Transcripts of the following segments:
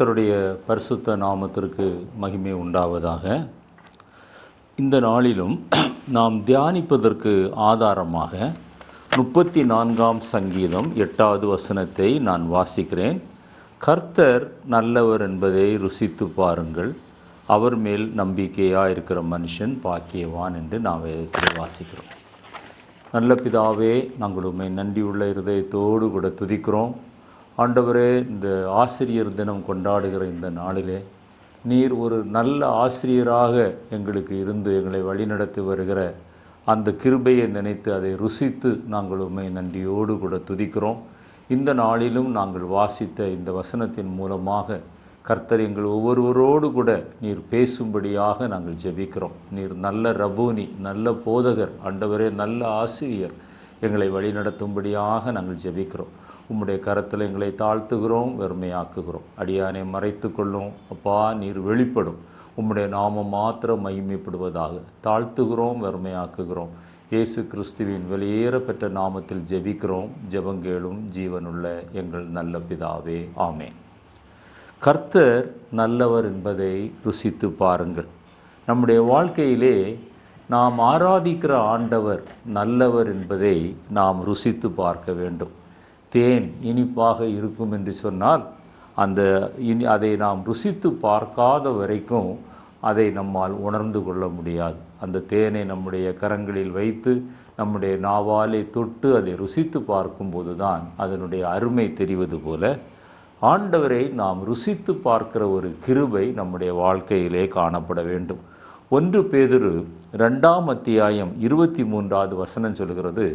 கர்த்தருடைய பரிசுத்த நாமத்திற்கு மகிமை உண்டாவதாக. இந்த நாளிலும் நாம் தியானிப்பதற்கு ஆதாரமாக 34ஆம் சங்கீதம் 8வது வசனத்தை நான் வாசிக்கிறேன். கர்த்தர் நல்லவர் என்பதை ருசித்து பாருங்கள், அவர் மேல் நம்பிக்கையாக இருக்கிற மனுஷன் பாக்கியவான் என்று நாம் வாசிக்கிறோம். நல்ல பிதாவே, நாங்கள் உம்மை நன்றியுள்ள இருதயத்தோடு கூட துதிக்கிறோம். ஆண்டவரே, இந்த ஆசிரியர் தினம் கொண்டாடுகிற இந்த நாளிலே நீர் ஒரு நல்ல ஆசிரியராக எங்களுக்கு இருந்து எங்களை வழிநடத்தி வருகிற அந்த கிருபையை நினைத்து அதை ருசித்து நாங்கள் உம்மை நன்றியோடு கூட துதிக்கிறோம். இந்த நாளிலும் நாங்கள் வாசித்த இந்த வசனத்தின் மூலமாக கர்த்தர் எங்கள் ஒவ்வொருவரோடு கூட நீர் பேசும்படியாக நாங்கள் ஜெபிக்கிறோம். நீர் நல்ல ரபூனி, நல்ல போதகர், ஆண்டவரே நல்ல ஆசிரியர், எங்களை வழிநடத்தும்படியாக நாங்கள் ஜெபிக்கிறோம். உம்முடைய கரத்தில் எங்களை தாழ்த்துகிறோம், வெறுமையாக்குகிறோம். அடியானை மறைத்து கொள்ளும் அப்பா, நீர் வெளிப்படும், உம்முடைய நாமம் மாத்திரம் மகிமைப்படுவதாக தாழ்த்துகிறோம், வெறுமையாக்குகிறோம். இயேசு கிறிஸ்துவின் வெளியேற பெற்ற நாமத்தில் ஜெபிக்கிறோம். ஜெபங்கேளும் ஜீவனுள்ள எங்கள் நல்ல பிதாவே, ஆமென். கர்த்தர் நல்லவர் என்பதை ருசித்து பாருங்கள். நம்முடைய வாழ்க்கையிலே நாம் ஆராதிக்கிற ஆண்டவர் நல்லவர் என்பதை நாம் ருசித்து பார்க்க வேண்டும். தேன் இனிப்பாக இருக்கும் என்று சொன்னால் அதை நாம் ருசித்து பார்க்காத வரைக்கும் அதை நம்மால் உணர்ந்து கொள்ள முடியாது. அந்த தேனை நம்முடைய கரங்களில் வைத்து நம்முடைய நாவாலை தொட்டு அதை ருசித்து பார்க்கும்போது தான் அதனுடைய அருமை தெரிவது போல ஆண்டவரை நாம் ருசித்து பார்க்கிற ஒரு கிருபை நம்முடைய வாழ்க்கையிலே காணப்பட வேண்டும். 1 பேதுரு 2ஆம் அத்தியாயம் 23வது வசனம் சொல்கிறது,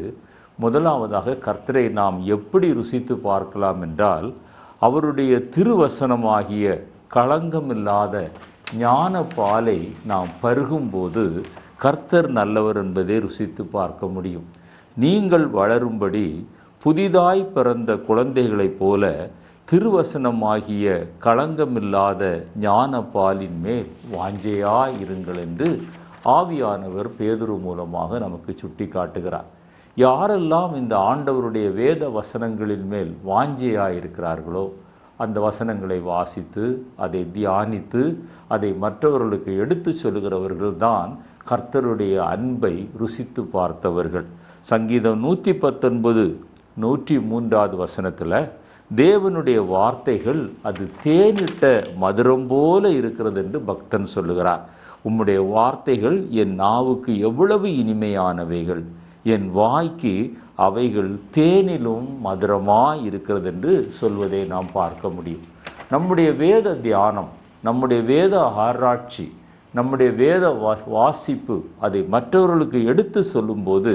முதலாவதாக கர்த்தரை நாம் எப்படி ருசித்து பார்க்கலாம் என்றால், அவருடைய திருவசனமாகிய களங்கமில்லாத ஞான பாலை நாம் பருகும்போது கர்த்தர் நல்லவர் என்பதை ருசித்து பார்க்க முடியும். நீங்கள் வளரும்படி புதிதாய் பிறந்த குழந்தைகளைப் போல திருவசனமாகிய களங்கமில்லாத ஞான பாலின் மேல் வாஞ்சையாய் இருங்கள் என்று ஆவியானவர் பேதுரு மூலமாக நமக்கு சுட்டி காட்டுகிறார். யாரெல்லாம் இந்த ஆண்டவருடைய வேத வசனங்களின் மேல் வாஞ்சையாக இருக்கிறார்களோ, அந்த வசனங்களை வாசித்து அதை தியானித்து அதை மற்றவர்களுக்கு எடுத்து சொல்லுகிறவர்கள் தான் கர்த்தருடைய அன்பை ருசித்து பார்த்தவர்கள். சங்கீதம் 119 103வது வசனத்தில் தேவனுடைய வார்த்தைகள் அது தேனிட்ட மதுரம் போல இருக்கிறது என்று பக்தன் சொல்லுகிறார். உம்முடைய வார்த்தைகள் என் நாவுக்கு எவ்வளவு இனிமையானவைகள், என் வாய்க்கு அவைகள் தேனிலும் மதுரமாய் இருக்கிறது என்று சொல்வதை நாம் பார்க்க முடியும். நம்முடைய வேத தியானம், நம்முடைய வேத ஆராய்ச்சி, நம்முடைய வேத வாசிப்பு அதை மற்றவர்களுக்கு எடுத்து சொல்லும்போது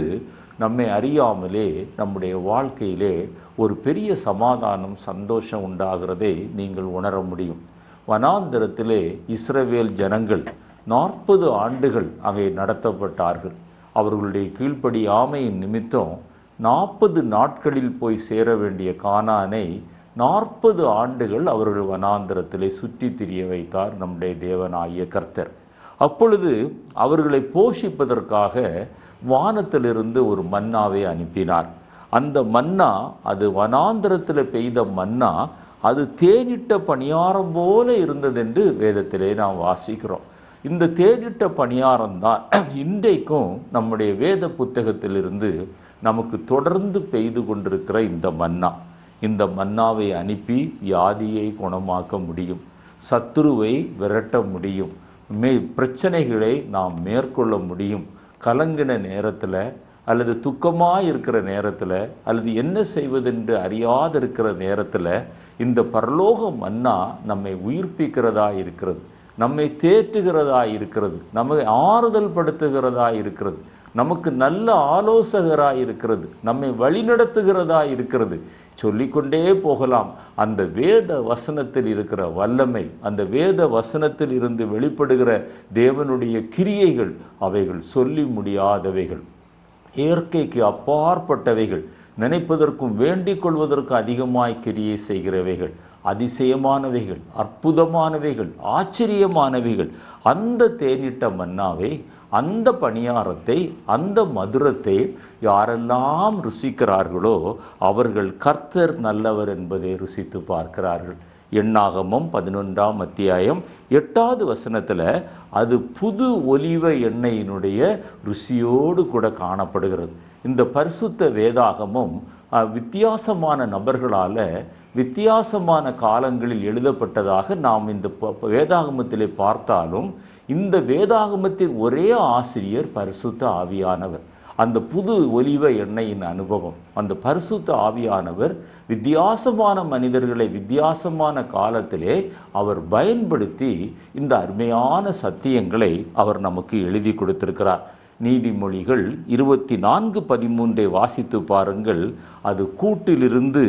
நம்மை அறியாமலே நம்முடைய வாழ்க்கையிலே ஒரு பெரிய சமாதானம், சந்தோஷம் உண்டாகிறதை நீங்கள் உணர முடியும். வனாந்தரத்திலே இஸ்ரவேல் ஜனங்கள் 40 ஆண்டுகள் அங்கே நடத்தப்பட்டார்கள். அவர்களுடைய கீழ்ப்படியாமையின் நிமித்தம் 40 நாட்களில் போய் சேர வேண்டிய கானானை 40 ஆண்டுகள் அவர்கள் வனாந்தரத்திலே சுற்றி திரிய வைத்தார் நம்முடைய தேவனாகிய கர்த்தர். அப்பொழுது அவர்களை போஷிப்பதற்காக வானத்திலிருந்து ஒரு மன்னாவை அனுப்பினார். அந்த மன்னா, அது வனாந்தரத்தில் பெய்த மன்னா, அது தேனிட்ட பணியாரம் போல இருந்ததென்று வேதத்திலே நாம் வாசிக்கிறோம். இந்த தேனிட்ட பணியாரம்தான் இன்றைக்கும் நம்முடைய வேத புத்தகத்திலிருந்து நமக்கு தொடர்ந்து பெய்து கொண்டிருக்கிற இந்த மன்னா. இந்த மன்னாவை அனுப்பி வியாதியை குணமாக்க முடியும், சத்துருவை விரட்ட முடியும், பிரச்சனைகளை நாம் மேற்கொள்ள முடியும். கலங்கின நேரத்தில் அல்லது துக்கமாக இருக்கிற நேரத்தில் அல்லது என்ன செய்வதென்று அறியாத இருக்கிற நேரத்தில் இந்த பரலோக மன்னா நம்மை உயிர்ப்பிக்கிறதா இருக்கிறது, நம்மை தேற்றுகிறதா இருக்கிறது, நம்மை ஆறுதல் படுத்துகிறதா இருக்கிறது, நமக்கு நல்ல ஆலோசகராக இருக்கிறது, நம்மை வழிநடத்துகிறதா இருக்கிறது. சொல்லிக்கொண்டே போகலாம். அந்த வேத வசனத்தில் இருக்கிற வல்லமை, அந்த வேத வசனத்தில் இருந்து வெளிப்படுகிற தேவனுடைய கிரியைகள், அவைகள் சொல்லி முடியாதவைகள், இயற்கைக்கு அப்பாற்பட்டவைகள், நினைப்பதற்கும் வேண்டிக் கொள்வதற்கும் அதிகமாய் கிரியை செய்கிறவைகள், அதிசயமானவைகள், அற்புதமானவைகள், ஆச்சரியமானவைகள். அந்த தேனிட்ட மன்னாவை, அந்த பணியாரத்தை, அந்த மதுரத்தை யாரெல்லாம் ருசிக்கிறார்களோ அவர்கள் கர்த்தர் நல்லவர் என்பதை ருசித்து பார்க்கிறார்கள். எண்ணாகமம் 11ஆம் அத்தியாயம் 8வது வசனத்தில் அது புது ஒலிவ எண்ணெயினுடைய ருசியோடு கூட காணப்படுகிறது. இந்த பரிசுத்த வேதாகமம் வித்தியாசமான நபர்களால் வித்தியாசமான காலங்களில் எழுதப்பட்டதாக நாம் இந்த வேதாகமத்திலே பார்த்தாலும், இந்த வேதாகமத்தின் ஒரே ஆசிரியர் பரிசுத்த ஆவியானவர். அந்த புது ஒலிவ எண்ணெயின் அனுபவம், அந்த பரிசுத்த ஆவியானவர் வித்தியாசமான மனிதர்களை வித்தியாசமான காலத்திலே அவர் பயன்படுத்தி இந்த அருமையான சத்தியங்களை அவர் நமக்கு எழுதி கொடுத்திருக்கிறார். நீதிமொழிகள் 24:13 வாசித்து பாருங்கள். அது கூட்டிலிருந்து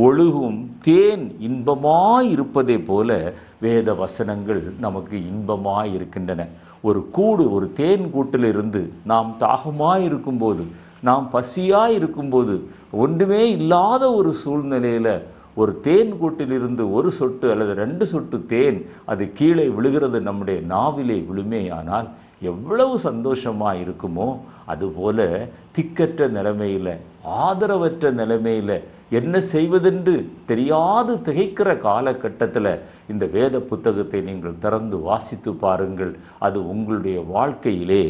ஒழுகும் தேன் இன்பமாயிருப்பதை போல வேத வசனங்கள் நமக்கு இன்பமாயிருக்கின்றன. ஒரு தேன் கூட்டிலிருந்து நாம் தாகமாயிருக்கும்போது, நாம் பசியாயிருக்கும்போது, ஒன்றுமே இல்லாத ஒரு சூழ்நிலையில் ஒரு தேன் கூட்டிலிருந்து ஒரு சொட்டு அல்லது 2 சொட்டு தேன் அது கீழே விழுகிறது நம்முடைய நாவிலே விழுமேயானால் எவ்வளவு சந்தோஷமாக இருக்குமோ, அதுபோல திக்கற்ற நிலைமையில், ஆதரவற்ற நிலைமையில், என்ன செய்வதென்று தெரியாது திகைக்கிற காலகட்டத்தில் இந்த வேத புத்தகத்தை நீங்கள் திறந்து வாசித்து பாருங்கள். அது உங்களுடைய வாழ்க்கையிலே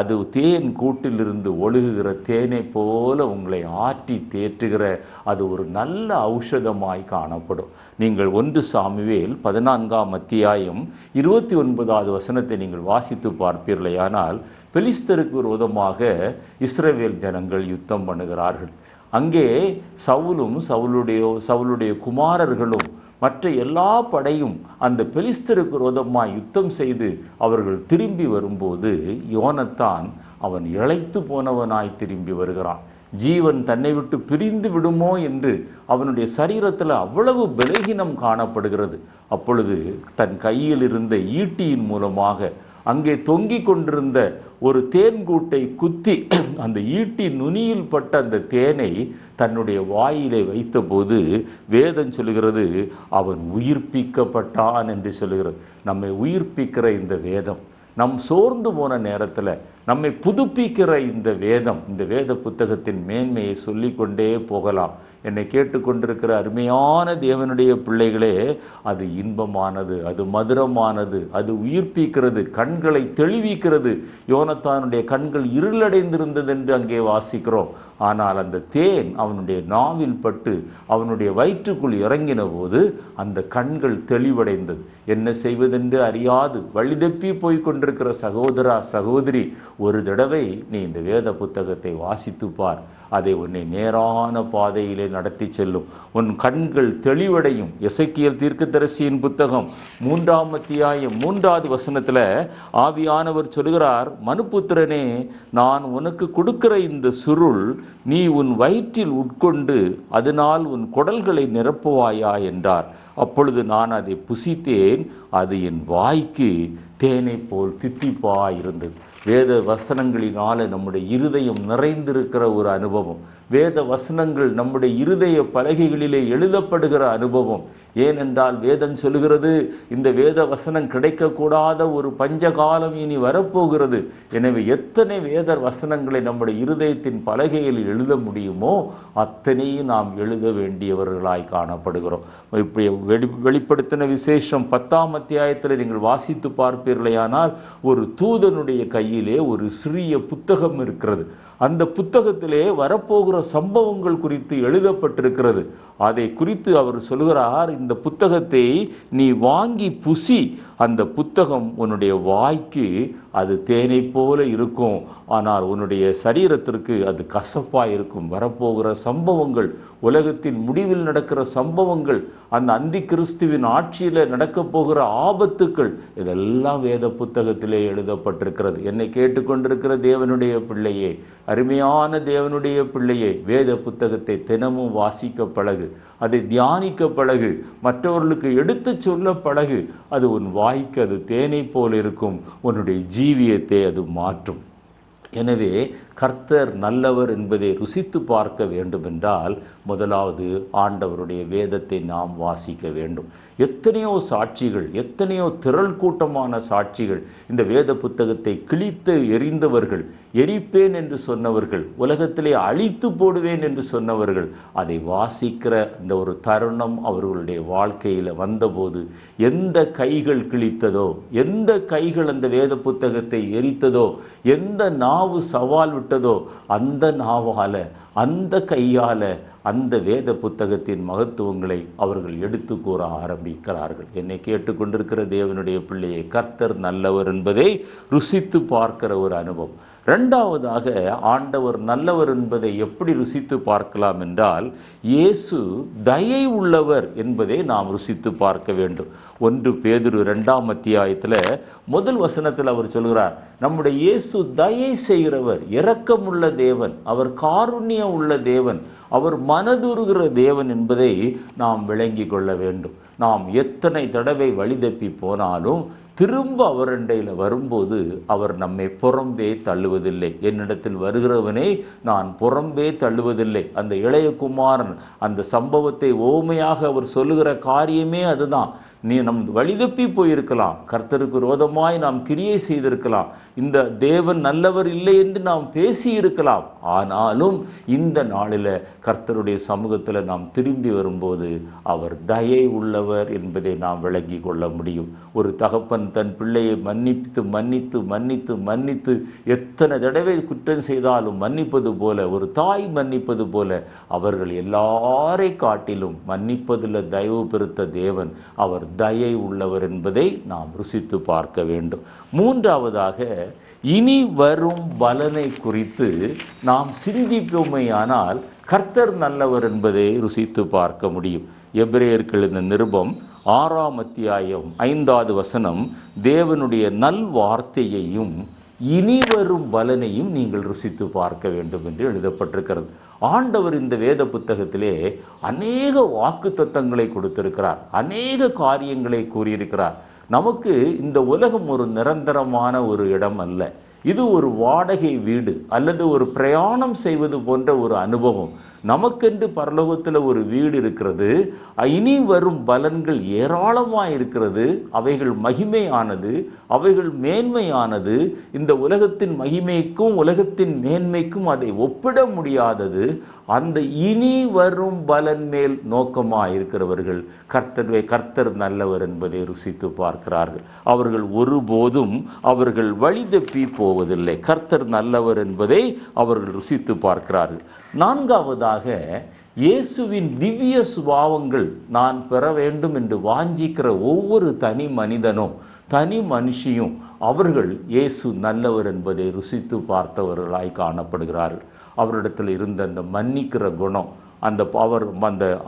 அது தேன் கூட்டிலிருந்து ஒழுகுகிற தேனை போல உங்களை ஆற்றி தேற்றுகிற அது ஒரு நல்ல ஔஷதமாய் காணப்படும். நீங்கள் 1 சாமுவேல் 14ஆம் அத்தியாயம் 29வது வசனத்தை நீங்கள் வாசித்து பார்ப்பீர்களேயானால், பெலிஸ்தருக்கு விரோதமாக இஸ்ரவேல் ஜனங்கள் யுத்தம் பண்ணுகிறார்கள். அங்கே சவுலும் சவுலுடைய குமாரர்களும் மற்ற எல்லா படையும் அந்த பெலிஸ்தருக்கு விரோதமாய் யுத்தம் செய்து அவர்கள் திரும்பி வரும்போது, யோனத்தான் அவன் இளைத்து போனவனாய் திரும்பி வருகிறான். ஜீவன் தன்னை விட்டு பிரிந்து விடுமோ என்று அவனுடைய சரீரத்தில் அவ்வளவு பலகீனம் காணப்படுகிறது. அப்பொழுது தன் கையில் இருந்த ஈட்டியின் மூலமாக அங்கே தொங்கிக் கொண்டிருந்த ஒரு தேன்கூட்டை குத்தி அந்த ஈட்டி நுனியில் பட்ட அந்த தேனை தன்னுடைய வாயிலே வைத்தபோது வேதம் சொல்லுகிறது, அவன் உயிர்ப்பிக்கப்பட்டான் என்று சொல்லுகிறது. நம்மை உயிர்ப்பிக்கிற இந்த வேதம், நம் சோர்ந்து போன நேரத்தில் நம்மை புதுப்பிக்கிற இந்த வேதம், இந்த வேத புத்தகத்தின் மேன்மையை சொல்லிக்கொண்டே போகலாம். என்னை கேட்டுக்கொண்டிருக்கிற அருமையான தேவனுடைய பிள்ளைகளே, அது இன்பமானது, அது மதுரமானது, அது உயிர்ப்பிக்கிறது, கண்களை தெளிவிக்கிறது. யோனத்தானுடைய கண்கள் இருளடைந்திருந்தது என்று அங்கே வாசிக்கிறோம். ஆனால் அந்த தேன் அவனுடைய நாவில் பட்டு அவனுடைய வயிற்றுக்குள் இறங்கின போது அந்த கண்கள் தெளிவடைந்தது. என்ன செய்வதென்று அறியாது வழிதப்பி போய் கொண்டிருக்கிற சகோதரா சகோதரி, ஒரு தடவை நீ இந்த வேத புத்தகத்தை வாசித்து பார். அதை உன்னை நேரான பாதையிலே நடத்தி செல்லும். உன் கண்கள் தெளிவடையும். எசேக்கியேல் தீர்க்கதரிசியின் புத்தகம் 3ஆம் அத்தியாயம் 3வது வசனத்தில் ஆவியானவர் சொல்கிறார், மனுபுத்திரனே, நான் உனக்கு கொடுக்கிற இந்த சுருள் நீ உன் வயிற்றில் உட்கொண்டு அதனால் உன் குடல்களை நிரப்புவாயா என்றார். அப்பொழுது நான் அதை புசித்தேன், அது என் வாய்க்கு தேனை போல் தித்திப்பாயிருந்தது. வேத வசனங்களினால நம்முடைய இருதயம் நிறைந்திருக்கிற ஒரு அனுபவம், வேத வசனங்கள் நம்முடைய இருதய பலகைகளிலே எழுதப்படுகிற அனுபவம். ஏனென்றால் வேதம் சொல்லுகிறது, இந்த வேத வசனம் கிடைக்கக்கூடாத ஒரு பஞ்சகாலம் இனி வரப்போகிறது. எனவே எத்தனை வேத வசனங்களை நம்முடைய இருதயத்தின் பலகையில் எழுத முடியுமோ அத்தனையும் நாம் எழுத வேண்டியவர்களாய் காணப்படுகிறோம். இப்படி வெளிப்படுத்தின விசேஷம் 10ஆம் அத்தியாயத்தில் நீங்கள் வாசித்து பார்ப்பீர்களேயானால், ஒரு தூதனுடைய கையிலே ஒரு சிறிய புத்தகம் இருக்கிறது. அந்த புத்தகத்திலே வரப்போகிற சம்பவங்கள் குறித்து எழுதப்பட்டிருக்கிறது. அதை குறித்து அவர் சொல்கிறார், இந்த புத்தகத்தை நீ வாங்கி புசி, அந்த புத்தகம் உன்னுடைய வாய்க்கு அது தேனை போல இருக்கும், ஆனால் உன்னுடைய சரீரத்திற்கு அது கசப்பாக இருக்கும். வரப்போகிற சம்பவங்கள், உலகத்தின் முடிவில் நடக்கிற சம்பவங்கள், அந்த அந்தி கிறிஸ்துவின் ஆட்சியில் நடக்கப் போகிற ஆபத்துக்கள், இதெல்லாம் வேத புத்தகத்திலே எழுதப்பட்டிருக்கிறது. என்னை கேட்டுக்கொண்டிருக்கிற தேவனுடைய பிள்ளையே, அருமையான தேவனுடைய பிள்ளையே, வேத புத்தகத்தை தினமும் வாசிக்க பழகு, அதை தியானிக்க பழகு, மற்றவர்களுக்கு எடுத்து சொல்ல பழகு. அது உன் வாய்க்கு அது தேனை போல் இருக்கும், உன்னுடைய ஜீவியத்தை அது மாற்றும். எனவே கர்த்தர் நல்லவர் என்பதை ருசித்து பார்க்க வேண்டுமென்றால் முதலாவது ஆண்டவருடைய வேதத்தை நாம் வாசிக்க வேண்டும். எத்தனையோ சாட்சிகள், எத்தனையோ திரள் கூட்டமான சாட்சிகள், இந்த வேத புத்தகத்தை கிழித்து எறிந்தவர்கள், எரிப்பேன் என்று சொன்னவர்கள், உலகத்திலே அழித்து போடுவேன் என்று சொன்னவர்கள், அதை வாசிக்கிற இந்த ஒரு தருணம் அவர்களுடைய வாழ்க்கையில் வந்தபோது எந்த கைகள் கிழித்ததோ, எந்த கைகள் அந்த வேத புத்தகத்தை எரித்ததோ, எந்த நாவு சவால் விட்டதோ, அந்த நாவால, அந்த கையால அந்த வேத புத்தகத்தின் மகத்துவங்களை அவர்கள் எடுத்து கூற ஆரம்பிக்கிறார்கள். என்னை கேட்டுக்கொண்டிருக்கிற தேவனுடைய பிள்ளையை, கர்த்தர் நல்லவர் என்பதை ருசித்து பார்க்கிற ஒரு அனுபவம். இரண்டாவதாக, ஆண்டவர் நல்லவர் என்பதை எப்படி ருசித்து பார்க்கலாம் என்றால், இயேசு தயை உள்ளவர் என்பதை நாம் ருசித்து பார்க்க வேண்டும். 1 பேதுரு 2ஆம் அத்தியாயத்தில் முதல் வசனத்தில் அவர் சொல்கிறார், நம்முடைய இயேசு தயை செய்கிறவர், இரக்கமுள்ள தேவன், அவர் காருண்யம் உள்ள தேவன், அவர் மனதுருகிற தேவன் என்பதை நாம் விளங்கி கொள்ள வேண்டும். நாம் எத்தனை தடவை வழி தப்பி போனாலும் திரும்ப அவரண்டையில் வரும்போது அவர் நம்மை புறம்பே தள்ளுவதில்லை. என்னிடத்தில் வருகிறவனை நான் புறம்பே தள்ளுவதில்லை. அந்த இளைய குமாரன் அந்த சம்பவத்தை ஓமையாக அவர் சொல்லுகிற காரியமே அதுதான். நீ நம் வழிதப்பி போயிருக்கலாம், கர்த்தருக்கு விரோதமாய் நாம் கிரியை செய்திருக்கலாம், இந்த தேவன் நல்லவர் இல்லை என்று நாம் பேசி இருக்கலாம். ஆனாலும் இந்த நாளில் கர்த்தருடைய சமூகத்தில் நாம் திரும்பி வரும்போது அவர் தயை உள்ளவர் என்பதை நாம் விளங்கி கொள்ள முடியும். ஒரு தகப்பன் தன் பிள்ளையை மன்னித்து மன்னித்து மன்னித்து மன்னித்து எத்தனை தடவை குற்றம் செய்தாலும் மன்னிப்பது போல, ஒரு தாய் மன்னிப்பது போல, அவர்கள் எல்லாரை காட்டிலும் மன்னிப்பதில் தயவு பெருத்த தேவன் அவர் தயை உள்ளவர் என்பதை நாம் ருசித்து பார்க்க வேண்டும். மூன்றாவதாக, இனி வரும் பலனை குறித்து நாம் சிந்திப்போமேயானால் கர்த்தர் நல்லவர் என்பதை ருசித்து பார்க்க முடியும். எபிரேயருக்கு எழுதின நிருபம் 6ஆம் அத்தியாயம் 5வது வசனம், தேவனுடைய நல் வார்த்தையையும் இனி வரும் பலனையும் நீங்கள் ருசித்து பார்க்க வேண்டும் என்று எழுதப்பட்டிருக்கிறது. ஆண்டவர் இந்த வேத புத்தகத்திலே அநேக வாக்குத்தத்தங்களை கொடுத்திருக்கிறார், அநேக காரியங்களை கூறியிருக்கிறார். நமக்கு இந்த உலகம் ஒரு நிரந்தரமான ஒரு இடம் அல்ல. இது ஒரு வாடகை வீடு அல்லது ஒரு பிரயாணம் செய்வது போன்ற ஒரு அனுபவம். நமக்கென்று பரலோகத்தில் ஒரு வீடு இருக்கிறது. இனி வரும் பலன்கள் ஏராளமாக இருக்கிறது. அவைகள் மகிமையானது, அவைகள் மேன்மையானது. இந்த உலகத்தின் மகிமைக்கும் உலகத்தின் மேன்மைக்கும் அதை ஒப்பிட முடியாதது. அந்த இனி வரும் பலன் மேல் நோக்கமாக இருக்கிறவர்கள் கர்த்தர் நல்லவர் என்பதை ருசித்து பார்க்கிறார்கள். அவர்கள் ஒருபோதும் அவர்கள் வழி தப்பி போவதில்லை. கர்த்தர் நல்லவர் என்பதை அவர்கள் ருசித்து பார்க்கிறார்கள். நான்காவதாக, இயேசுவின் திவ்ய சுபாவங்கள் நான் பெற வேண்டும் என்று வாஞ்சிக்கிற ஒவ்வொரு தனி மனிதனும் தனி மனுஷியும் அவர்கள் இயேசு நல்லவர் என்பதை ருசித்து பார்த்தவர்களாய் காணப்படுகிறார்கள். அவரிடத்தில் இருந்த அந்த மன்னிக்கிற குணம்,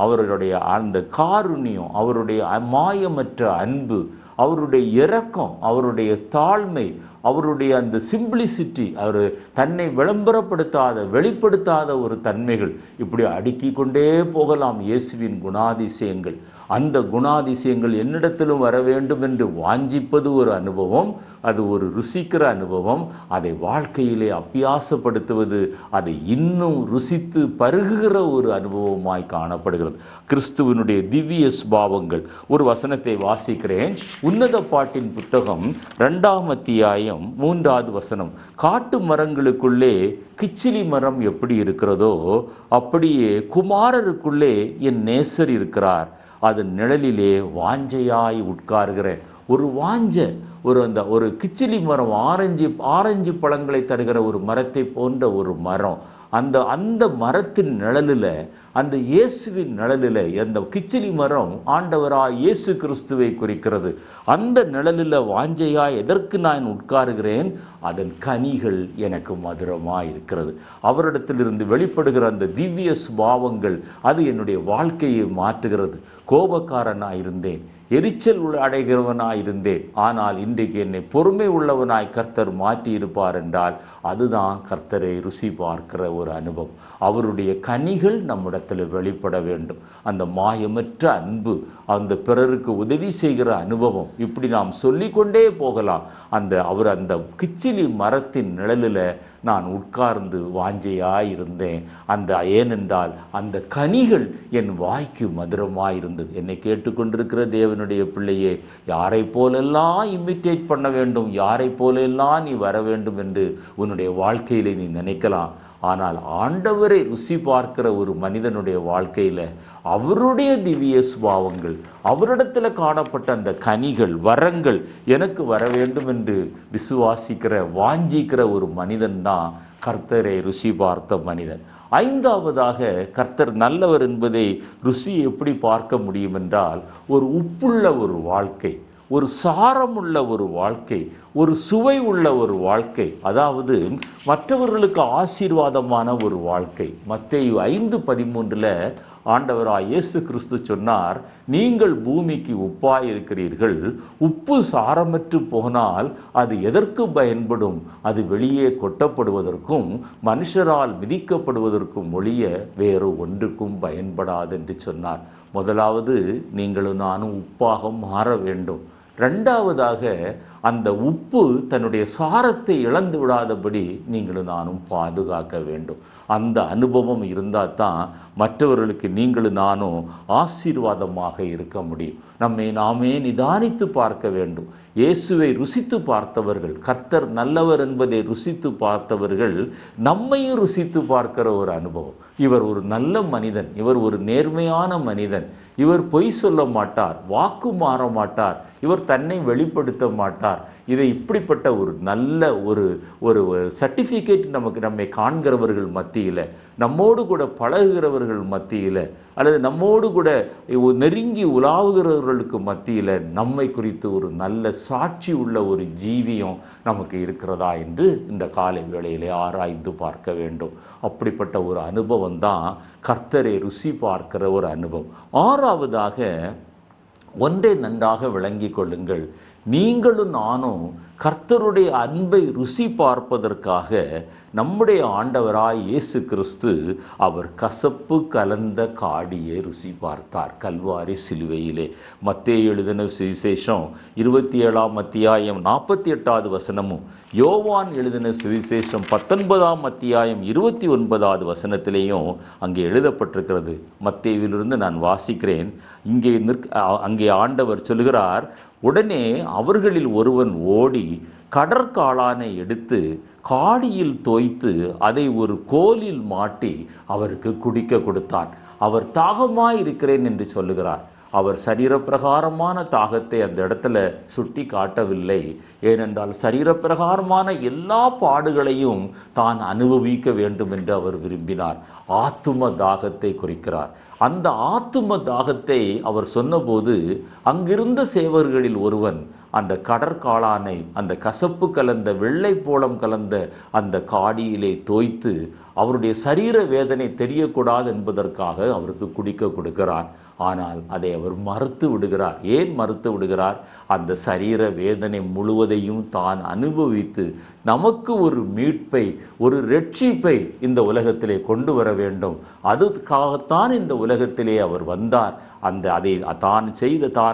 அவருடைய அந்த காருண்யம், அவருடைய மாயமற்ற அன்பு, அவருடைய இரக்கம், அவருடைய தாழ்மை, அவருடைய அந்த சிம்பிளிசிட்டி, அவர் தன்னை வெளிப்படுத்தாத ஒரு தன்மைகள், இப்படி அடுக்கி கொண்டே போகலாம் இயேசுவின் குணாதிசயங்கள். அந்த குணாதிசயங்கள் என்னிடத்திலும் வர வேண்டும் என்று வாஞ்சிப்பது ஒரு அனுபவம், அது ஒரு ருசிக்கிற அனுபவம். அதை வாழ்க்கையிலே அபியாசப்படுத்துவது, அதை இன்னும் ருசித்து பருகுகிற ஒரு அனுபவமாய் காணப்படுகிறது. கிறிஸ்துவனுடைய திவ்ய சுபாவங்கள். ஒரு வசனத்தை வாசிக்கிறேன். உன்னத பாட்டின் புத்தகம் 2ஆம் அத்தியாயம் 3வது வசனம், காட்டு மரங்களுக்குள்ளே கிச்சிலி மரம் எப்படி இருக்கிறதோ அப்படியே குமாரருக்குள்ளே என் நேசர் இருக்கிறார், அதன் நிழலிலே வாஞ்சையாய் உட்காருகிறேன். ஒரு வாஞ்சை, ஒரு கிச்சிலி மரம், ஆரஞ்சு பழங்களை தருகிற ஒரு மரத்தை போன்ற ஒரு மரம். அந்த மரத்தின் நிழலில், அந்த இயேசுவின் நிழலில், அந்த கிச்சிலி மரம் ஆண்டவராய் இயேசு கிறிஸ்துவை குறிக்கிறது. அந்த நிழலில் வாஞ்சையாய் எதற்கு நான் உட்காருகிறேன்? அதன் கனிகள் எனக்கு மதுரமாக இருக்கிறது. அவரிடத்திலிருந்து வெளிப்படுகிற அந்த திவ்ய சுபாவங்கள் அது என்னுடைய வாழ்க்கையை மாற்றுகிறது. கோபக்காரனாக இருந்தேன், எரிச்சல் அடைகிறவனாய் இருந்தேன். ஆனால் இன்றைக்கு என்னை பொறுமை உள்ளவனாய் கர்த்தர் மாற்றி இருப்பார் என்றால் அதுதான் கர்த்தரை ருசி பார்க்கிற ஒரு அனுபவம். அவருடைய கனிகள் நம்மிடத்தில் வெளிப்பட வேண்டும். அந்த மாயமற்ற அன்பு, அந்த பிறருக்கு உதவி செய்கிற அனுபவம், இப்படி நாம் சொல்லிக்கொண்டே போகலாம். அந்த கிச்சிலி மரத்தின் நிழலில் நான் உட்கார்ந்து வாஞ்சையாயிருந்தேன். ஏனென்றால் அந்த கனிகள் என் வாய்க்கு மதுரமாயிருந்தது. என்னை கேட்டுக்கொண்டிருக்கிற தேவனுடைய பிள்ளையே, யாரை போலெல்லாம் இமிட்டேட் பண்ண வேண்டும், யாரை போலெல்லாம் நீ வர வேண்டும் என்று உன்னுடைய வாழ்க்கையிலே நீ நினைக்கலாம். ஆனால் ஆண்டவரை ருசி பார்க்கிற ஒரு மனிதனுடைய வாழ்க்கையில் அவருடைய திவ்ய சுபாவங்கள், அவரிடத்தில் காணப்பட்ட அந்த கனிகள், வரங்கள் எனக்கு வர வேண்டும் என்று விசுவாசிக்கிற, வாஞ்சிக்கிற ஒரு மனிதன் தான் கர்த்தரை ருசி பார்த்த மனிதன். ஐந்தாவதாக, கர்த்தர் நல்லவர் என்பதை ருசி எப்படி பார்க்க முடியும் என்றால், ஒரு உப்புள்ள ஒரு வாழ்க்கை, ஒரு சாரமுள்ள ஒரு வாழ்க்கை, ஒரு சுவை உள்ள ஒரு வாழ்க்கை, அதாவது மற்றவர்களுக்கு ஆசீர்வாதமான ஒரு வாழ்க்கை. மத்தேயு 5:13 ஆண்டவராய் இயேசு கிறிஸ்து சொன்னார், நீங்கள் பூமிக்கு உப்பாய் இருக்கிறீர்கள். உப்பு சாரமற்று போனால் அது எதற்கு பயன்படும்? அது வெளியே கொட்டப்படுவதற்கும் மனுஷரால் மிதிக்கப்படுவதற்கும் ஒழிய வேறு ஒன்றுக்கும் பயன்படாது என்று சொன்னார். முதலாவது, நீங்களும் நானும் உப்பாக மாற வேண்டும். ரெண்டாவதாக, அந்த உப்பு தன்னுடைய சாரத்தை இழந்து விடாதபடி நீங்களும் நானும் பாதுகாக்க வேண்டும். அந்த அனுபவம் இருந்தால் தான் மற்றவர்களுக்கு நீங்களும் நானும் ஆசீர்வாதமாக இருக்க முடியும். நம்மை நாமே நிதானித்து பார்க்க வேண்டும். இயேசுவை ருசித்து பார்த்தவர்கள், கர்த்தர் நல்லவர் என்பதை ருசித்து பார்த்தவர்கள் நம்மையும் ருசித்து பார்க்கிற ஒரு அனுபவம். இவர் ஒரு நல்ல மனிதன், இவர் ஒரு நேர்மையான மனிதன், இவர் பொய் சொல்ல மாட்டார், வாக்கு மாற மாட்டார், இவர் தன்னை வெளிப்படுத்த மாட்டார். இதை இப்படிப்பட்ட ஒரு நல்ல ஒரு சர்டிஃபிகேட் நம்மை காண்கிறவர்கள் மத்தியில், நம்மோடு கூட பழகுகிறவர்கள் மத்தியில், அல்லது நம்மோடு கூட நெருங்கி உலாவுகிறவர்களுக்கு மத்தியில் நம்மை குறித்து ஒரு நல்ல சாட்சி உள்ள ஒரு ஜீவியம் நமக்கு இருக்கிறதா என்று இந்த காலை வேளையிலே ஆராய்ந்து பார்க்க வேண்டும். அப்படிப்பட்ட ஒரு அனுபவம் தான் கர்த்தரை ருசி பார்க்கிற ஒரு அனுபவம். ஆறாவதாக, ஒன்றை நன்றாக விளங்கி கொள்ளுங்கள். நீங்களும் நானும் கர்த்தருடைய அன்பை ருசி பார்ப்பதற்காக நம்முடைய ஆண்டவராய் இயேசு கிறிஸ்து அவர் கசப்பு கலந்த காடியை ருசி பார்த்தார் கல்வாரி சிலுவையிலே. மத்தேயு எழுதின சுவிசேஷம் 27ஆம் அத்தியாயம் 48வது வசனமும், யோவான் எழுதின சுவிசேஷம் 19ஆம் அத்தியாயம் 29வது வசனத்திலேயும் அங்கே எழுதப்பட்டிருக்கிறது. மத்தேயுவிலிருந்து நான் வாசிக்கிறேன். அங்கே ஆண்டவர் சொல்கிறார், உடனே அவர்களில் ஒருவன் ஓடி கடற்காளானை எடுத்து காடியில் தோய்த்து அதை ஒரு கோலில் மாட்டி அவருக்கு குடிக்க கொடுத்தான். அவர் தாகமாயிருக்கிறேன் என்று சொல்லுகிறார். அவர் சரீரப்பிரகாரமான தாகத்தை அந்த இடத்துல சுட்டி காட்டவில்லை. ஏனென்றால் சரீரப்பிரகாரமான எல்லா பாடுகளையும் தான் அனுபவிக்க வேண்டும் என்று அவர் விரும்பினார். ஆத்தும தாகத்தை குறிக்கிறார். அந்த ஆத்தும தாகத்தை அவர் சொன்னபோது அங்கிருந்த சேவர்களில் ஒருவன் அந்த கடற்காளானை அந்த கசப்பு கலந்த வெள்ளை போளம் கலந்த அந்த காடியிலே தோய்த்து அவருடைய சரீர வேதனை தெரியக்கூடாது என்பதற்காக அவருக்கு குடிக்க கொடுக்கிறார். ஆனால் அதை அவர் மறுத்து விடுகிறார். ஏன் மறுத்து விடுகிறார்? அந்த சரீர வேதனை முழுவதையும் தான் அனுபவித்து நமக்கு ஒரு மீட்பை, ஒரு ரட்சிப்பை இந்த உலகத்திலே கொண்டு வர வேண்டும். அதுக்காகத்தான் இந்த உலகத்திலே அவர் வந்தார். அதை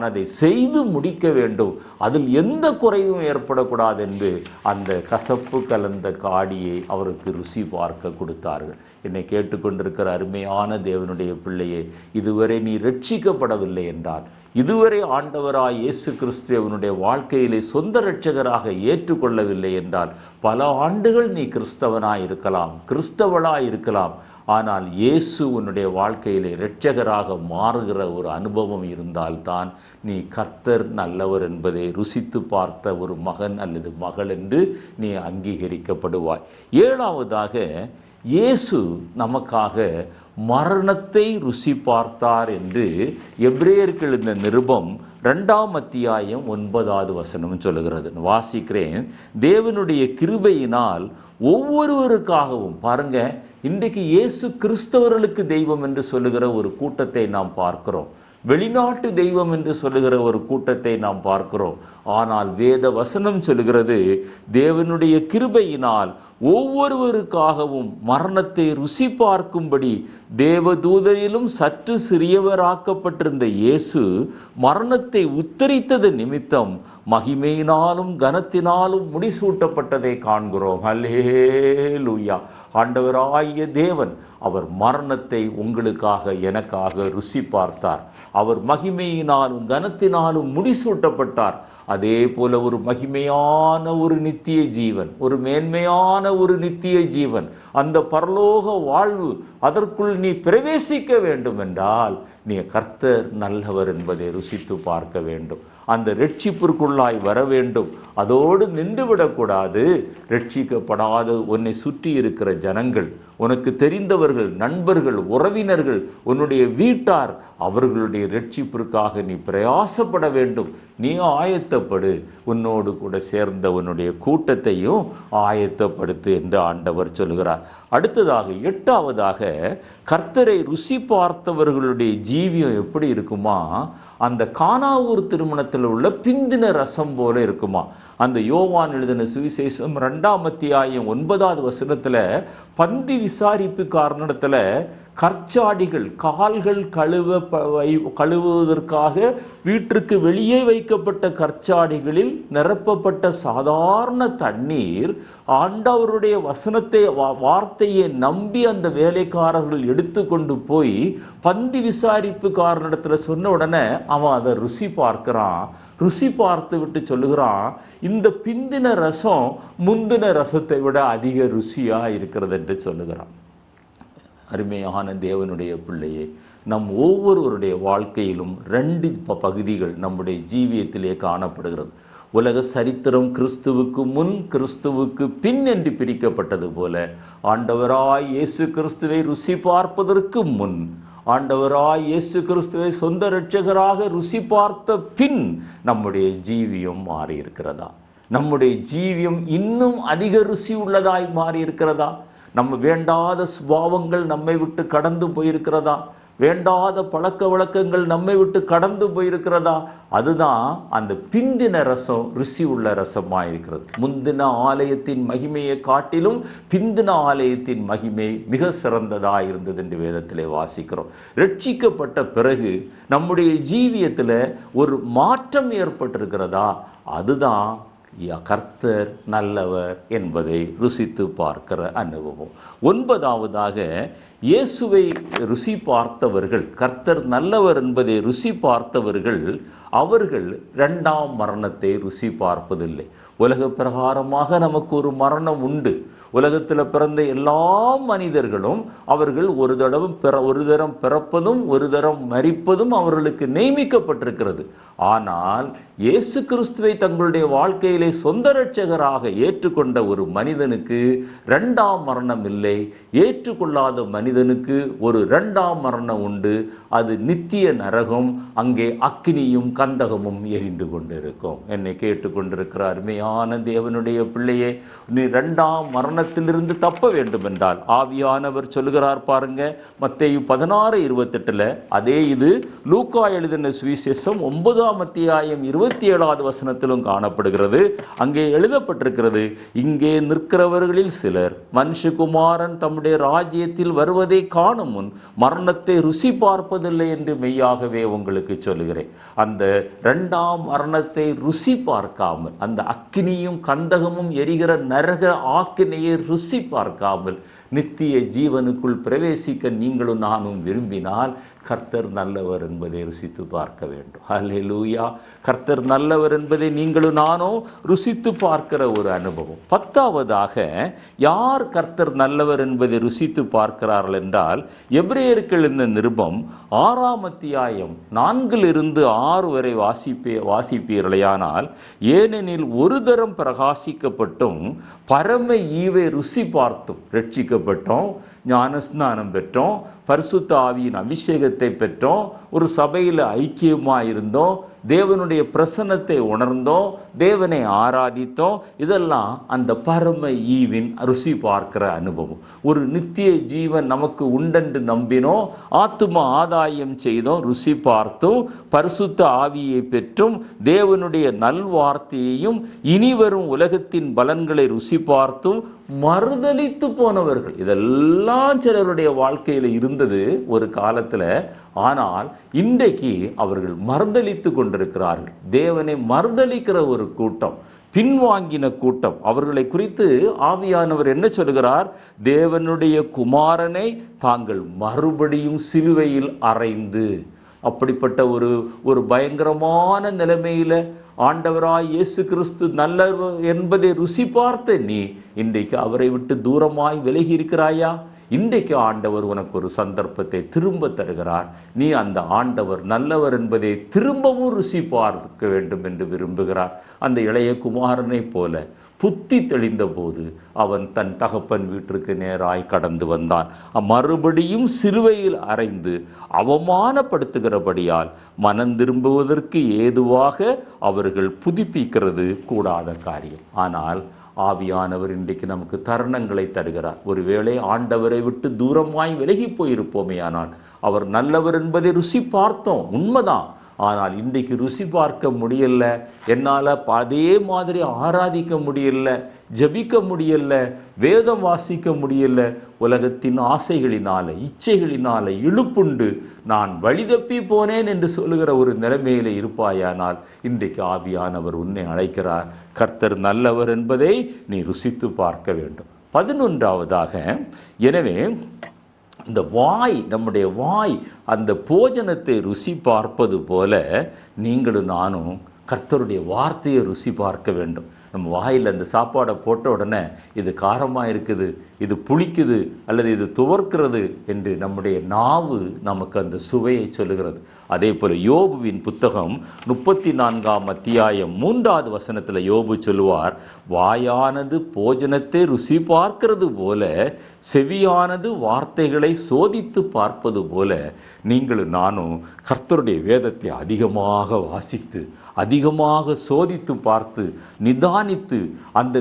அதை செய்து முடிக்க வேண்டும். அதில் எந்த குறையும் ஏற்படக்கூடாது என்று அந்த கசப்பு கலந்த காடியை அவருக்கு ருசி பார்க்க கொடுத்தார்கள். என்னை கேட்டுக்கொண்டிருக்கிற அருமையான தேவனுடைய பிள்ளையே, இதுவரை நீ ரட்சிக்கப்படவில்லை என்றால், இதுவரை ஆண்டவராய் இயேசு கிறிஸ்துவனுடைய வாழ்க்கையிலே சொந்த இரட்சகராக ஏற்றுக்கொள்ளவில்லை என்றால், பல ஆண்டுகள் நீ கிறிஸ்தவனாய் இருக்கலாம், கிறிஸ்தவளாய் இருக்கலாம். ஆனால் இயேசு உன்னுடைய வாழ்க்கையிலே இரட்சகராக மாறுகிற ஒரு அனுபவம் இருந்தால்தான் நீ கர்த்தர் நல்லவர் என்பதை ருசித்து பார்த்த ஒரு மகன் அல்லது மகள் என்று நீ அங்கீகரிக்கப்படுவாய். ஏழாவதாக, இயேசு நமக்காக மரணத்தை ருசி பார்த்தார் என்று எபிரேயருக்கு எழுதின நிருபம் 2ஆம் அத்தியாயம் 9வது வசனம் சொல்லுகிறது. வாசிக்கிறேன். தேவனுடைய கிருபையினால் ஒவ்வொருவருக்காகவும், பாருங்க, இன்றைக்கு இயேசு கிறிஸ்தவர்களுக்கு தெய்வம் என்று சொல்லுகிற ஒரு கூட்டத்தை நாம் பார்க்கிறோம். வெளிநாட்டு தெய்வம் என்று சொல்லுகிற ஒரு கூட்டத்தை நாம் பார்க்கிறோம். ஆனால் வேத வசனம் சொல்லுகிறது, தேவனுடைய கிருபையினால் ஒவ்வொருவருக்காகவும் மரணத்தை ருசி பார்க்கும்படி தேவதூதரிலும் சற்று சிறியவராக்கப்பட்டிருந்த இயேசு மரணத்தை உத்தரித்தது நிமித்தம் மகிமையினாலும் கனத்தினாலும் முடிசூட்டப்பட்டதை காண்கிறோம். அல்லேலூயா. ஆண்டவராகிய தேவன் அவர் மரணத்தை உங்களுக்காக எனக்காக ருசி பார்த்தார். அவர் மகிமையினாலும் கனத்தினாலும் முடிசூட்டப்பட்டார். அதே போல ஒரு மகிமையான ஒரு நித்திய ஜீவன், ஒரு மேன்மையான ஒரு நித்திய ஜீவன், அந்த பரலோக வாழ்வு, அதற்குள் நீ பிரவேசிக்க வேண்டும் என்றால் நீ கர்த்தர் நல்லவர் என்பதை ருசித்து பார்க்க வேண்டும். அந்த ரட்சிப்பிற்குள்ளாய் வர வேண்டும். அதோடு நின்றுவிடக்கூடாது. ரட்சிக்கப்படாத உன்னை சுற்றி இருக்கிற ஜனங்கள், உனக்கு தெரிந்தவர்கள், நண்பர்கள், உறவினர்கள், உன்னுடைய வீட்டார், அவர்களுடைய ரட்சிப்பிற்காக நீ பிரயாசப்பட வேண்டும். நீ ஆயத்தப்படு. உன்னோடு கூட சேர்ந்த உன்னுடைய கூட்டத்தையும் ஆயத்தப்படுத்து என்று ஆண்டவர் சொல்கிறார். அடுத்ததாக 8ஆவதாக, கர்த்தரை ருசி பார்த்தவர்களுடைய ஜீவியம் எப்படி இருக்குமா? அந்த கானாவூர் திருமணத்தில் உள்ள பிந்தின ரசம் போல இருக்குமா? அந்த யோவான் எழுதின சுவிசேஷம் 2ஆம் அத்தியாயம் 9வது வசனத்தில் பந்தி விசாரிப்பு காரணத்தில் கற்சாடிகள் கால்கள் கழுவுவதற்காக வீட்டிற்கு வெளியே வைக்கப்பட்ட கற்சாடிகளில் நிரப்பப்பட்ட சாதாரண தண்ணீர் ஆண்டவருடைய வசனத்தை வார்த்தையை நம்பி அந்த வேலைக்காரர்கள் எடுத்து கொண்டு போய் பந்தி விசாரிப்பு காரணத்தில் சொன்ன உடனே அவன் அதை ருசி பார்க்கிறான். ருசி பார்த்து விட்டு சொல்லுகிறான், இந்த பிந்தின ரசம் முந்தின ரசத்தை விட அதிக ருசியா இருக்கிறது என்று சொல்லுகிறான். அருமையான தேவனுடைய பிள்ளையே, நம் ஒவ்வொருவருடைய வாழ்க்கையிலும் 2 பகுதிகள் நம்முடைய ஜீவியத்திலே காணப்படுகிறது. உலக சரித்திரம் கிறிஸ்துவுக்கு முன் கிறிஸ்துவுக்கு பின் என்று பிரிக்கப்பட்டது போல, ஆண்டவராய் இயேசு கிறிஸ்துவை ருசி பார்ப்பதற்கு முன், ஆண்டவராய் இயேசு கிறிஸ்துவை சொந்த இரட்சகராக ருசி பார்த்த பின் நம்முடைய ஜீவியம் மாறி இருக்கிறதா? நம்முடைய ஜீவியம் இன்னும் அதிக ருசி உள்ளதாய் மாறி இருக்கிறதா? நம்ம வேண்டாத சுபாவங்கள் நம்மை விட்டு கடந்து போயிருக்கிறதா? வேண்டாத பழக்க வழக்கங்கள் நம்மை விட்டு கடந்து போயிருக்கிறதா? அதுதான் அந்த பிந்தின ரசம் ருசி உள்ள ரசமாக இருக்கிறது. முந்தின ஆலயத்தின் மகிமையை காட்டிலும் பிந்தின ஆலயத்தின் மகிமை மிக சிறந்ததாக இருந்தது என்று வேதத்திலே வாசிக்கிறோம். ரட்சிக்கப்பட்ட பிறகு நம்முடைய ஜீவியத்தில் ஒரு மாற்றம் ஏற்பட்டிருக்கிறதா? அதுதான் கர்த்தர் நல்லவர் என்பதை ருசித்து பார்க்கிற அனுபவம். 9ஆவதாக, இயேசுவை ருசி பார்த்தவர்கள், கர்த்தர் நல்லவர் என்பதை ருசி பார்த்தவர்கள், அவர்கள் 2ஆம் மரணத்தை ருசி பார்ப்பதில்லை. உலக பிரகாரமாக நமக்கு ஒரு மரணம் உண்டு. உலகத்தில் பிறந்த எல்லா மனிதர்களும் அவர்கள் ஒரு தரம் பிறப்பதும் ஒரு தரம் மரிப்பதும் அவர்களுக்கு நியமிக்கப்பட்டிருக்கிறது. ஆனால் இயேசு கிறிஸ்துவை தங்களுடைய வாழ்க்கையிலே சொந்த இரட்சகராக ஏற்றுக்கொண்ட ஒரு மனிதனுக்கு 2ஆம் மரணம் இல்லை. ஏற்றுக்கொள்ளாத மனிதனுக்கு ஒரு 2ஆம் மரணம் உண்டு. அது நித்திய நரகம். அங்கே அக்கினியும் கந்தகமும் எரிந்து கொண்டிருக்கும். என்னை கேட்டுக்கொண்டிருக்கிற அருமையான தேவனுடைய பிள்ளையே, நீ 2ஆம் மரணத்திலிருந்து தப்ப வேண்டும் என்றால் ஆவியானவர் சொல்லுகிறார் பாருங்க, மத்தேயு 16:28. அதே இது லூக்கா எழுதின சுவிசேஷம் 9ஆம் அத்தியாயம் 27வது வசனத்திலும் காணப்படுகிறது. அங்கே எழுதப்பட்டிருக்கிறது, இங்கே நிற்கிறவர்களில் சிலர் மனுஷகுமாரன் தம்முடைய ராஜ்யத்தில் வருவதை காணும் முன் மரணத்தை ருசி பார்ப்பதில்லை என்று மெய்யாகவே உங்களுக்கு சொல்லுகிறேன். அந்த 2ஆம் மரணத்தை ருசி பார்க்காமல், அந்த அக்கினியும் கந்தகமும் எரிகிற நரக ஆக்கினையை ருசி பார்க்காமல் நித்திய ஜீவனுக்குள் பிரவேசிக்க நீங்களும் நானும் விரும்பினால் கர்த்தர் நல்லவர் என்பதை ருசித்து பார்க்க வேண்டும். ஹல்லேலூயா. கர்த்தர் நல்லவர் என்பதை நீங்களும் நானும் ருசித்து பார்க்கிற ஒரு அனுபவம். 10ஆவதாக, யார் கர்த்தர் நல்லவர் என்பதை ருசித்து பார்க்கிறார்கள் என்றால், எபிரேயருக்கு எழுதின நிருபம் 6ஆம் அத்தியாயம் 4-6 வரை வாசிப்பீர்களேயானால், ஏனெனில் ஒரு தரம் பிரகாசிக்கப்பட்டும் பரம ஈவை ருசி பார்த்தும் ரட்சிக்கப்பட்டோம், ஞானஸ்நானம் பெற்றோம், பரிசுத்த ஆவியின் அபிஷேகத்தை பெற்றோம், ஒரு சபையில் ஐக்கியமாக இருந்தோம், தேவனுடைய பிரசன்னத்தை உணர்ந்தோம், தேவனை ஆராதித்தோம். இதெல்லாம் அந்த பரம ஈவின் ருசி பார்க்கிற அனுபவம். ஒரு நித்திய ஜீவன் நமக்கு உண்டென்று நம்பினோம், ஆத்தும ஆதாயம் செய்தோம், ருசி பார்த்தோம், பரிசுத்த ஆவியை பெற்றும் தேவனுடைய நல்வார்த்தையையும் இனி வரும் உலகத்தின் பலன்களை ருசி பார்த்தும் மறுதலித்து போனவர்கள். இதெல்லாம் சிலருடைய வாழ்க்கையில் இருந்தது ஒரு காலத்தில். ஆனால் இன்றைக்கு அவர்கள் மறுதலித்து கொண்டு கொண்டிருக்கிறார்கள். தேவனை மறுதலிக்கிற ஒரு கூட்டம், பின்வாங்கின கூட்டம். அவர்களை குறித்து ஆவியானவர் என்ன சொல்கிறார்? தேவனுடைய குமாரனை தாங்கள் மறுபடியும் சிலுவையில் அறைந்து, அப்படிப்பட்ட ஒரு பயங்கரமான நிலைமையில ஆண்டவராய் இயேசு கிறிஸ்து நல்லவர் என்பதை ருசி பார்த்த நீ இன்றைக்கு அவரை விட்டு தூரமாய் விலகி இருக்கிறாயா? இன்றைக்கு ஆண்டவர் உனக்கு ஒரு சந்தர்ப்பத்தை திரும்ப தருகிறார். நீ அந்த ஆண்டவர் நல்லவர் என்பதை திரும்பவும் ருசி பார்க்க வேண்டும் என்று விரும்புகிறார். அந்த இளைய குமாரனை போல புத்தி தெளிந்த போது அவன் தன் தகப்பன் வீட்டிற்கு நேராய் கடந்து வந்தான். மறுபடியும் சிலுவையில் அறைந்து அவமானப்படுத்துகிறபடியால் மனம் திரும்புவதற்கு ஏதுவாக அவர்கள் புதுப்பிக்கிறது கூடாத காரியம். ஆனால் ஆவியானவர் இன்றைக்கு நமக்கு தருணங்களை தருகிறார். ஒருவேளை ஆண்டவரை விட்டு தூரமாய் விலகி போயிருப்போமே, ஆனால் அவர் நல்லவர் என்பதை ருசி பார்த்தோம், உண்மைதான். ஆனால் இன்றைக்கு ருசி பார்க்க முடியல, என்னால் அதே மாதிரி ஆராதிக்க முடியல, ஜபிக்க முடியல, வேதம் வாசிக்க முடியல. உலகத்தின் ஆசைகளினால, இச்சைகளினால இழுப்புண்டு நான் வழிதப்பி போனேன் என்று சொல்லுகிற ஒரு நிலைமையில இருப்பாயானால் இன்றைக்கு ஆவியானவர் உன்னை அழைக்கிறார். கர்த்தர் நல்லவர் என்பதை நீ ருசித்து பார்க்க வேண்டும். 11ஆவதாக, எனவே இந்த வாய், நம்முடைய வாய் அந்த போஜனத்தை ருசி பார்ப்பது போல நீங்களும் நானும் கர்த்தருடைய வார்த்தையை ருசி பார்க்க வேண்டும். நம்ம வாயில் அந்த சாப்பாடை போட்ட உடனே இது காரமாக இருக்குது, இது புளிக்குது, அல்லது இது துவர்க்கிறது என்று நம்முடைய நாவு நமக்கு அந்த சுவையை சொல்லுகிறது. அதே போல் யோபுவின் புத்தகம் 34ஆம் அத்தியாயம் 3வது வசனத்தில் யோபு சொல்லுவார், வாயானது போஜனத்தை ருசி பார்க்கிறது போல செவியானது வார்த்தைகளை சோதித்து பார்ப்பது போல நீங்களும் நானும் கர்த்தருடைய வேதத்தை அதிகமாக வாசித்து, அதிகமாக சோதித்து பார்த்து, நிதானித்து அந்த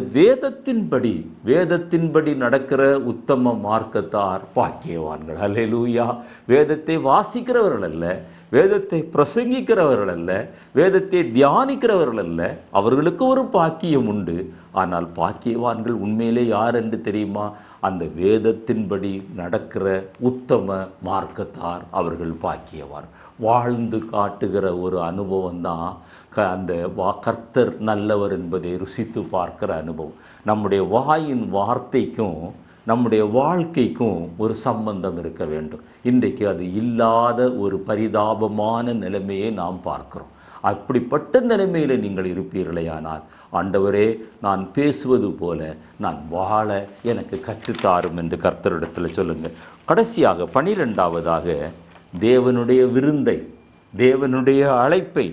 வேதத்தின்படி நடக்கிற உத்தம மார்க்கத்தார் பாக்கியவான்கள். அல்லேலூயா. வேதத்தை வாசிக்கிறவர்கள் அல்ல, வேதத்தை பிரசங்கிக்கிறவர்கள் அல்ல, வேதத்தை தியானிக்கிறவர்கள் அல்ல, அவர்களுக்கு ஒரு பாக்கியம் உண்டு. ஆனால் பாக்கியவான்கள் உண்மையிலே யார் என்று தெரியுமா? அந்த வேதத்தின்படி நடக்கிற உத்தம மார்க்கத்தார் அவர்கள் பாக்கியவான். வாழ்ந்து காட்டுகிற ஒரு அனுபவம் தான் அந்த கர்த்தர் நல்லவர் என்பதை ருசித்து பார்க்கிற அனுபவம். நம்முடைய வாயின் வார்த்தைக்கும் நம்முடைய வாழ்க்கைக்கும் ஒரு சம்பந்தம் இருக்க வேண்டும். இன்றைக்கு அது இல்லாத ஒரு பரிதாபமான நிலைமையை நாம் பார்க்கிறோம். அப்படிப்பட்ட நிலைமையில் நீங்கள் இருப்பீர்களேயானால், ஆண்டவரே, நான் பேசுவது போல நான் வாழ எனக்கு கற்றுத்தாரும் என்று கர்த்தரிடத்தில் சொல்லுங்கள். கடைசியாக 12ஆவதாக, தேவனுடைய விருந்தை, தேவனுடைய அழைப்பை,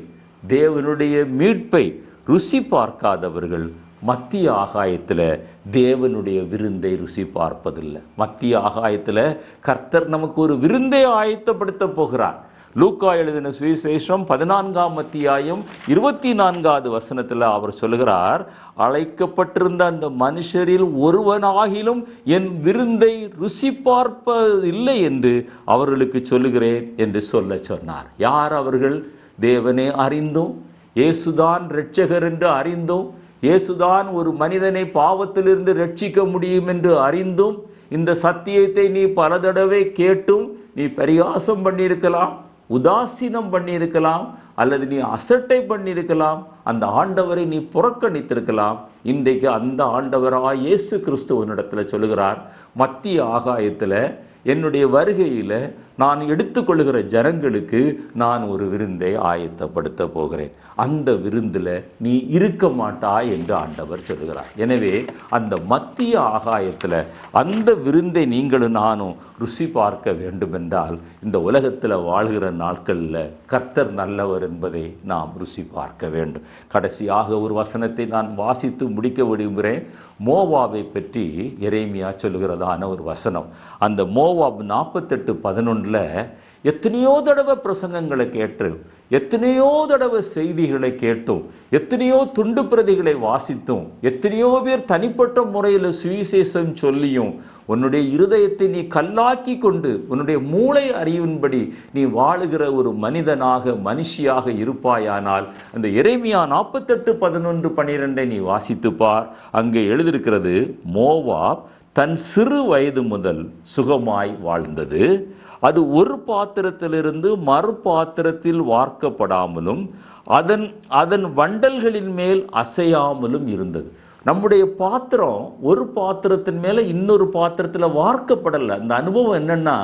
தேவனுடைய மீட்பை ருசி பார்க்காதவர்கள் மத்திய ஆகாயத்தில் தேவனுடைய விருந்தை ருசி பார்ப்பதில்லை. மத்திய ஆகாயத்தில் கர்த்தர் நமக்கு ஒரு விருந்தை ஆயத்தப்படுத்த போகிறார். லூக்கா எழுதின சுவிசேஷம் 14ஆம் அத்தியாயம் 24வது வசனத்தில் அவர் சொல்கிறார், அழைக்கப்பட்டிருந்த அந்த மனுஷரில் ஒருவனாகிலும் என் விருந்தை ருசி பார்ப்பதில்லை என்று அவர்களுக்கு சொல்லுகிறேன் என்று சொன்னார். யார் அவர்கள்? தேவனே அறிந்தும், இயேசுதான் இரட்சகர் என்று அறிந்தும், இயேசுதான் ஒரு மனிதனை பாவத்திலிருந்து ரட்சிக்க முடியும் என்று அறிந்தும், இந்த சத்தியத்தை நீ பல தடவை கேட்டும் நீ பரிகாசம் பண்ணியிருக்கலாம், உதாசீனம் பண்ணியிருக்கலாம், அல்லது நீ அசட்டை பண்ணியிருக்கலாம், அந்த ஆண்டவரை நீ புறக்கணித்திருக்கலாம். இன்றைக்கு அந்த ஆண்டவராய் இயேசு கிறிஸ்துவனிடத்தில் சொல்லுகிறார், மத்திய ஆகாயத்தில் என்னுடைய வருகையில் நான் எடுத்துக்கொள்கிற ஜனங்களுக்கு நான் ஒரு விருந்தை ஆயத்தப்படுத்த போகிறேன். அந்த விருந்தில் நீ இருக்க மாட்டாய் என்று ஆண்டவர் சொல்கிறார். எனவே அந்த மத்திய ஆகாயத்தில் அந்த விருந்தை நீங்களும் நானும் ருசி பார்க்க வேண்டுமென்றால் இந்த உலகத்தில் வாழ்கிற நாட்களில் கர்த்தர் நல்லவர் என்பதை நாம் ருசி பார்க்க வேண்டும். கடைசியாக ஒரு வசனத்தை நான் வாசித்து முடிக்க விரும்புகிறேன். மோவாபை பற்றி எரேமியா சொல்லுகிறதான ஒரு வசனம். அந்த மோவாப் 48:11 எத்தனையோ தடவை பிரசங்கங்களை கேட்டு, எத்தனையோ தடவை செய்திகளை கேட்டும், எத்தனையோ துண்டு பிரதிகளை வாசித்தும், எத்தனையோ பேர் தனிப்பட்ட முறையில் சுவிசேஷம் சொல்லியும் உன்னுடைய இருதயத்தை நீ கல்லாக்கி கொண்டு உன்னுடைய மூளை அறிவின்படி நீ வாழுகிற ஒரு மனிதனாக மனுஷியாக இருப்பாயானால் அந்த எரேமியா 48:11-12 நீ வாசித்துப்பார். அங்கே எழுதியிருக்கிறது, மோவாப் தன் சிறு வயது முதல் சுகமாய் வாழ்ந்தது. அது ஒரு பாத்திரத்திலிருந்து மறு பாத்திரத்தில் வார்க்கப்படாமலும் அதன் அதன் வண்டல்களின் மேல் அசையாமலும் இருந்தது. நம்முடைய பாத்திரம் ஒரு பாத்திரத்தின் மேலே இன்னொரு பாத்திரத்தில் வார்க்கப்படலை. அந்த அனுபவம் என்னென்னா,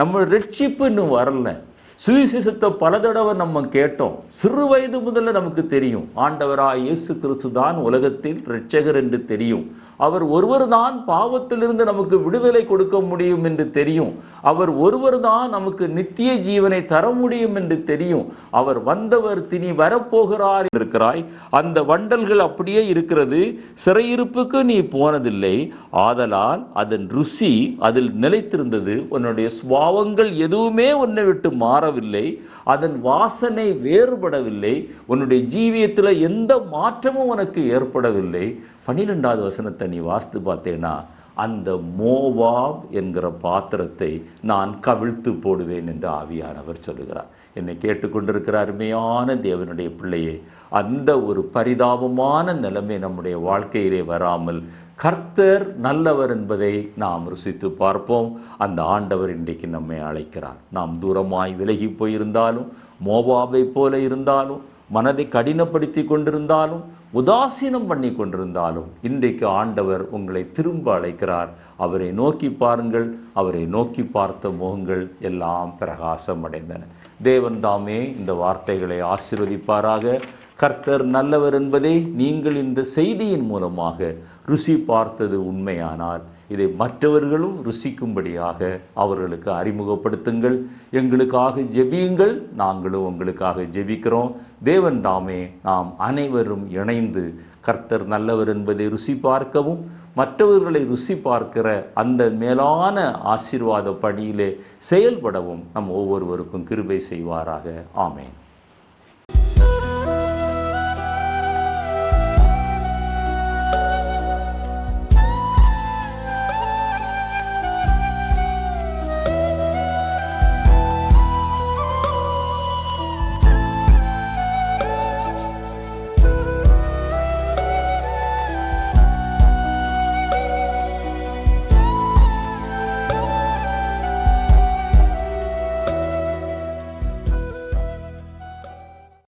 நம்ம ரட்சிப்பு இன்னும் வரல. சுவிசேஷத்தை பல தடவை நம்ம கேட்டோம். சிறு வயது முதல்ல நமக்கு தெரியும், ஆண்டவராய் இயேசு கிறிஸ்து தான் உலகத்தின் இரட்சகர் என்று தெரியும். அவர் ஒருவர் தான் பாவத்திலிருந்து நமக்கு விடுதலை கொடுக்க முடியும் என்று தெரியும். அவர் ஒருவர் தான் நமக்கு நித்திய ஜீவனை தர முடியும் என்று தெரியும். அவர் வந்தவர் தினி வரப்போகிறார் இருக்கிறாய். அந்த வண்டல்கள் அப்படியே இருக்கிறது. சிறையிருப்புக்கு நீ போனதில்லை, ஆதலால் அதன் ருசி அதில் நிலைத்திருந்தது. உன்னுடைய சுபாவங்கள் எதுவுமே உன்னை விட்டு மாறவில்லை, அதன் வாசனை வேறுபடவில்லை, உன்னுடைய ஜீவியத்தில் எந்த மாற்றமும் உனக்கு ஏற்படவில்லை. 12வது வசனத்தை நீ வாசித்து பார்த்தேன்னா, அந்த மோவாப் என்கிற பாத்திரத்தை நான் கவிழ்த்து போடுவேன் என்று ஆவியானவர் சொல்லுகிறார். என்னை கேட்டுக்கொண்டிருக்கிற அருமையான தேவனுடைய பிள்ளையே, அந்த ஒரு பரிதாபமான நிலைமை நம்முடைய வாழ்க்கையிலே வராமல் கர்த்தர் நல்லவர் என்பதை நாம் ருசித்து பார்ப்போம். அந்த ஆண்டவர் இன்றைக்கு நம்மை அழைக்கிறார். நாம் தூரமாய் விலகி போயிருந்தாலும், மோவாபை போல இருந்தாலும், மனதை கடினப்படுத்தி கொண்டிருந்தாலும், உதாசீனம் பண்ணி கொண்டிருந்தாலும், இன்றைக்கு ஆண்டவர் உங்களை திரும்ப அழைக்கிறார். அவரை நோக்கி பாருங்கள். அவரை நோக்கி பார்த்த முகங்கள் எல்லாம் பிரகாசம் அடைந்தன. தேவன் தாமே இந்த வார்த்தைகளை ஆசீர்வதிப்பாராக. கர்த்தர் நல்லவர் என்பதை நீங்கள் இந்த செய்தியின் மூலமாக ருசி பார்த்தது உண்மையானால், இதை மற்றவர்களும் ருசிக்கும்படியாக அவர்களுக்கு அறிமுகப்படுத்துங்கள். எங்களுக்காக ஜெபியுங்கள், நாங்களும் உங்களுக்காக ஜெபிக்கிறோம். தேவன் தாமே நாம் அனைவரும் இணைந்து கர்த்தர் நல்லவர் என்பதை ருசி பார்க்கவும், மற்றவர்களை ருசி பார்க்கிற அந்த மேலான ஆசீர்வாத பணியிலே செயல்படவும் நம் ஒவ்வொருவருக்கும் கிருபை செய்வாராக. ஆமென்.